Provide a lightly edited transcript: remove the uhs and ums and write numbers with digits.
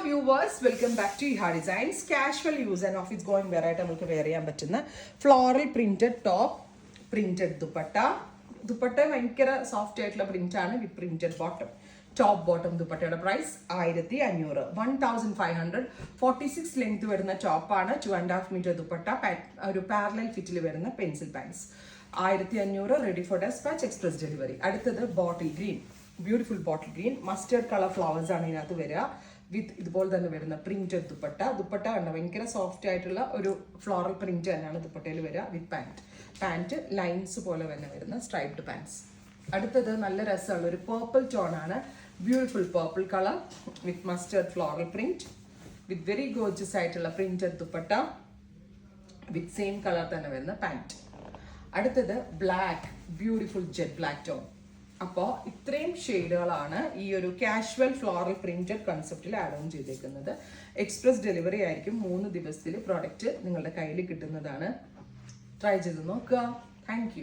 viewers, welcome back to Iha Designs. Casual use and office going wear ആയിട്ട് നമുക്ക് wear ചെയ്യാൻ പറ്റുന്ന floral printed top, printed dupatta. Dupatta ഭയങ്കര soft ആയിട്ടുള്ള പ്രിന്റ് ആണ് with printed bottom. Top bottom ദുപ്പട്ടയുടെ പ്രൈസ് 1500, 1500. 46 ലെങ്ത് വരുന്ന ടോപ്പാണ്, 2.5 മീറ്റർ ദുപ്പട്ട, ഒരു പാരലൽ ഫിറ്റിൽ വരുന്ന pencil pants. 1500, ready for despatch, express delivery. അടുത്തത് bottle green, beautiful bottle green, mustard colour flowers ആണ് ഇതിനകത്ത് വരിക. വിത്ത് ഇതുപോലെ തന്നെ വരുന്ന പ്രിന്റഡ് ദുപ്പട്ട. ദുപ്പട്ട കണ്ട ഭയങ്കര സോഫ്റ്റ് ആയിട്ടുള്ള ഒരു ഫ്ലോറൽ പ്രിന്റ് തന്നെയാണ് ദുപ്പട്ടയിൽ വരിക. വിത്ത് പാൻറ് ലൈൻസ് പോലെ തന്നെ വരുന്ന സ്ട്രൈപ്ഡ് പാൻസ്. അടുത്തത് നല്ല രസമുള്ള ഒരു പേർപ്പിൾ ടോൺ ആണ്, beautiful purple colour with mustard floral print, with very gorgeous ആയിട്ടുള്ള printed dupatta, with same colour തന്നെ വരുന്ന പാൻറ്. അടുത്തത് black, beautiful jet black tone. അപ്പോൾ ഇത്രയും ഷെയ്ഡുകളാണ് ഈ ഒരു കാഷ്വൽ ഫ്ലോറൽ പ്രിന്റഡ് കൺസെപ്റ്റിൽ ആഡ് ഓൺ ചെയ്തേക്കുന്നത്. എക്സ്പ്രസ് ഡെലിവറി ആയിരിക്കും. 3 ദിവസത്തിൽ പ്രോഡക്റ്റ് നിങ്ങളുടെ കയ്യിൽ കിട്ടുന്നതാണ്. ട്രൈ ചെയ്ത് നോക്കുക. Thank you.